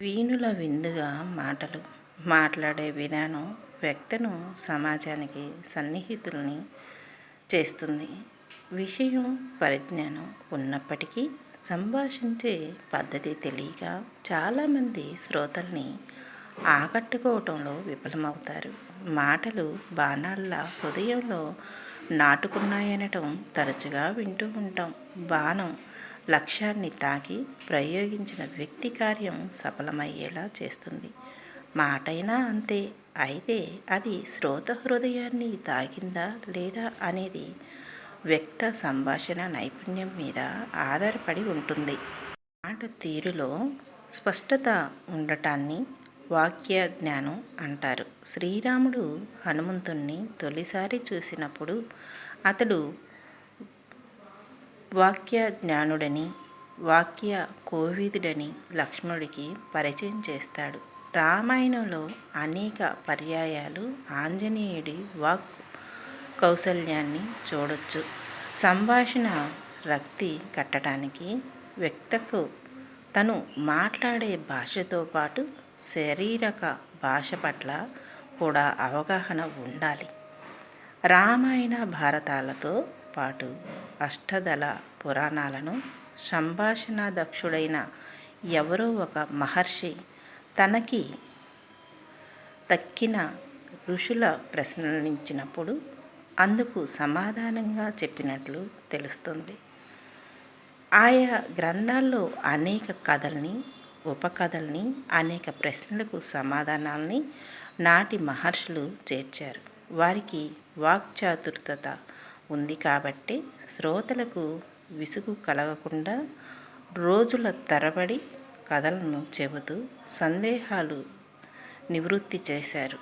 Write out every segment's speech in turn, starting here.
వీణుల విందుగా మాటలు మాట్లాడే విధానం వ్యక్తను సమాజానికి సన్నిహితుల్ని చేస్తుంది. విషయం పరిజ్ఞానం ఉన్నప్పటికీ సంభాషించే పద్ధతి తెలియక చాలామంది శ్రోతల్ని ఆకట్టుకోవటంలో విఫలమవుతారు. మాటలు బాణాల్లా హృదయంలో నాటుకున్నాయనటం తరచుగా వింటూ ఉంటాం. బాణం లక్ష్యాన్ని తాకి ప్రయోగించిన వ్యక్తి కార్యం సఫలమయ్యేలా చేస్తుంది. మాటైనా అంతే. అయితే అది శ్రోత హృదయాన్ని తాకిందా లేదా అనేది వ్యక్త సంభాషణ నైపుణ్యం మీద ఆధారపడి ఉంటుంది. మాట తీరులో స్పష్టత ఉండటాన్ని వాక్య జ్ఞానం అంటారు. శ్రీరాముడు హనుమంతుణ్ణి తొలిసారి చూసినప్పుడు అతడు వాక్య జ్ఞానుడని, వాక్య కోవిదుడని లక్ష్మణుడికి పరిచయం చేస్తాడు. రామాయణంలో అనేక పర్యాయాలు ఆంజనేయుడి వాక్ కౌశల్యాన్ని చూడొచ్చు. సంభాషణ రక్తి కట్టడానికి వ్యక్తకు తను మాట్లాడే భాషతో పాటు శారీరక భాష పట్ల కూడా అవగాహన ఉండాలి. రామాయణ భారతాలతో పాటు అష్టదళ పురాణాలను సంభాషణ దక్షుడైన ఎవరో ఒక మహర్షి తనకి తక్కిన ఋషుల ప్రశ్నించినప్పుడు అందుకు సమాధానంగా చెప్పినట్లు తెలుస్తుంది. ఆయా గ్రంథాల్లో అనేక కథల్ని, ఉపకథల్ని, అనేక ప్రశ్నలకు సమాధానాల్ని నాటి మహర్షులు చేర్చారు. వారికి వాక్చాతుర్యత ఉంది కాబట్టి శ్రోతలకు విసుగు కలగకుండా రోజుల తరబడి కథలను చెబుతూ సందేహాలు నివృత్తి చేశారు.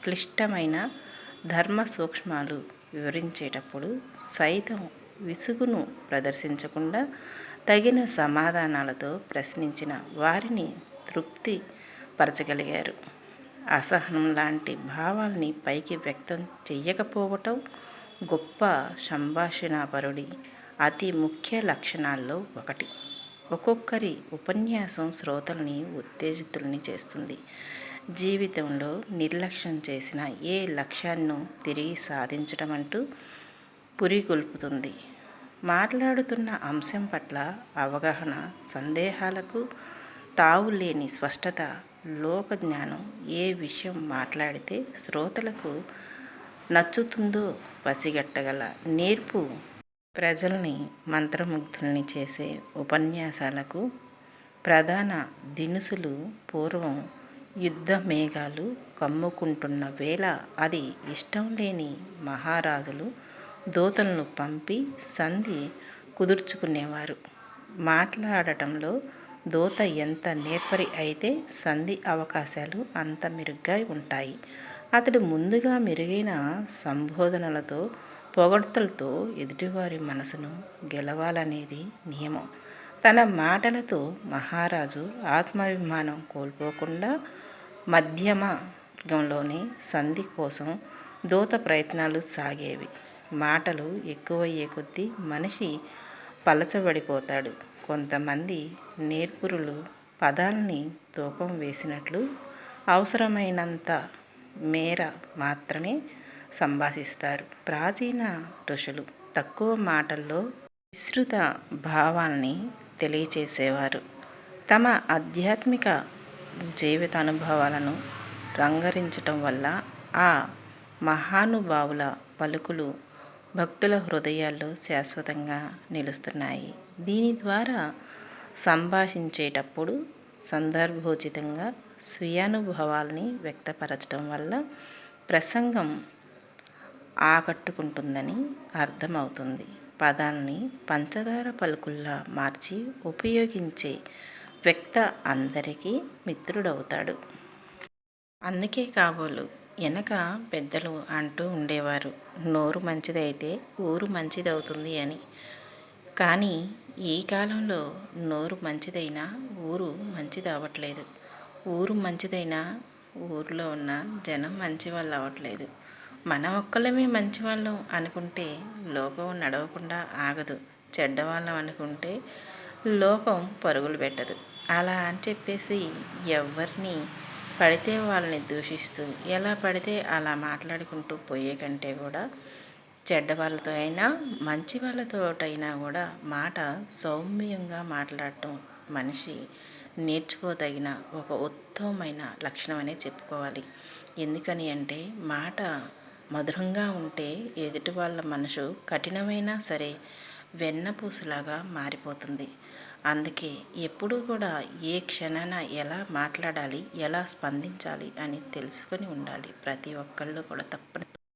క్లిష్టమైన ధర్మ సూక్ష్మాలు వివరించేటప్పుడు సైతం విసుగును ప్రదర్శించకుండా తగిన సమాధానాలతో ప్రశ్నించిన వారిని తృప్తి పరచగలిగారు. అసహనం లాంటి భావాల్ని పైకి వ్యక్తం చెయ్యకపోవటం గొప్ప సంభాషణాపరుడి అతి ముఖ్య లక్షణాల్లో ఒకటి. ఒక్కొక్కరి ఉపన్యాసం శ్రోతల్ని ఉత్తేజితుల్ని చేస్తుంది. జీవితంలో నిర్లక్ష్యం చేసిన ఏ లక్ష్యాన్నో తిరిగి సాధించటం అంటూ పురిగొల్పుతుంది. మాట్లాడుతున్న అంశం పట్ల అవగాహన, సందేహాలకు తావులేని స్పష్టత, లోక జ్ఞానం, ఏ విషయం మాట్లాడితే శ్రోతలకు నచ్చుతుందో పసిగట్టగల నేర్పు ప్రజల్ని మంత్రముగ్ధుల్ని చేసే ఉపన్యాసాలకు ప్రధాన దినుసులు. పూర్వం యుద్ధ మేఘాలు కమ్ముకుంటున్న వేళ అది ఇష్టం లేని మహారాజులు దూతలను పంపి సంధి కుదుర్చుకునేవారు. మాట్లాడటంలో దూత ఎంత నేర్పరి అయితే సంధి అవకాశాలు అంత మెరుగ్గా ఉంటాయి. అతడు ముందుగా మెరుగైన సంబోధనలతో, పొగడ్తలతో ఎదుటివారి మనసును గెలవాలనేది నియమం. తన మాటలతో మహారాజు ఆత్మాభిమానం కోల్పోకుండా మధ్యమ మార్గంలోనే సంధి కోసం దూత ప్రయత్నాలు సాగేవి. మాటలు ఎక్కువయ్యే కొద్దీ మనిషి పలచబడిపోతాడు. కొంతమంది నేర్పురులు పదాల్ని తూకం వేసినట్లు అవసరమైనంత మేర మాత్రమే సంభాషిస్తారు. ప్రాచీన ఋషులు తక్కువ మాటల్లో విస్తృత భావాల్ని తెలియచేసేవారు. తమ ఆధ్యాత్మిక జీవితానుభవాలను రంగరించటం వల్ల ఆ మహానుభావుల పలుకులు భక్తుల హృదయాల్లో శాశ్వతంగా నిలుస్తున్నాయి. దీని ద్వారా సంభాషించేటప్పుడు సందర్భోచితంగా స్వీయానుభవాల్ని వ్యక్తపరచడం వల్ల ప్రసంగం ఆకట్టుకుంటుందని అర్థమవుతుంది. పదాల్ని పంచదార పలుకుల్లా మార్చి ఉపయోగించే వ్యక్త అందరికీ మిత్రుడవుతాడు. అందుకే కాబోలు వెనక పెద్దలు అంటూ ఉండేవారు, నోరు మంచిదైతే ఊరు మంచిదవుతుంది అని. కానీ ఈ కాలంలో నోరు మంచిదైనా ఊరు మంచిది అవ్వట్లేదు. ఊరు మంచిదైనా ఊరిలో ఉన్న జనం మంచివాళ్ళు అవ్వట్లేదు. మన ఒక్కళ్ళమే మంచివాళ్ళం అనుకుంటే లోకం నడవకుండా ఆగదు. చెడ్డవాళ్ళం అనుకుంటే లోకం పరుగులు పెట్టదు. అలా అని చెప్పేసి ఎవరిని పడితే వాళ్ళని దూషిస్తూ ఎలా పడితే అలా మాట్లాడుకుంటూ పోయే కంటే కూడా చెడ్డ వాళ్ళతో అయినా మంచి వాళ్ళతోటైనా కూడా మాట సౌమ్యంగా మాట్లాడటం మనిషి నేర్చుకోదగిన ఒక ఉత్తమమైన లక్షణం అనే చెప్పుకోవాలి. ఎందుకని అంటే మాట మధురంగా ఉంటే ఎదుటి వాళ్ళ మనసు కఠినమైనా సరే వెన్నపూసలాగా మారిపోతుంది. అందుకే ఎప్పుడూ కూడా ఏ క్షణాన ఎలా మాట్లాడాలి, ఎలా స్పందించాలి అని తెలుసుకొని ఉండాలి ప్రతి ఒక్కళ్ళు కూడా. తప్పని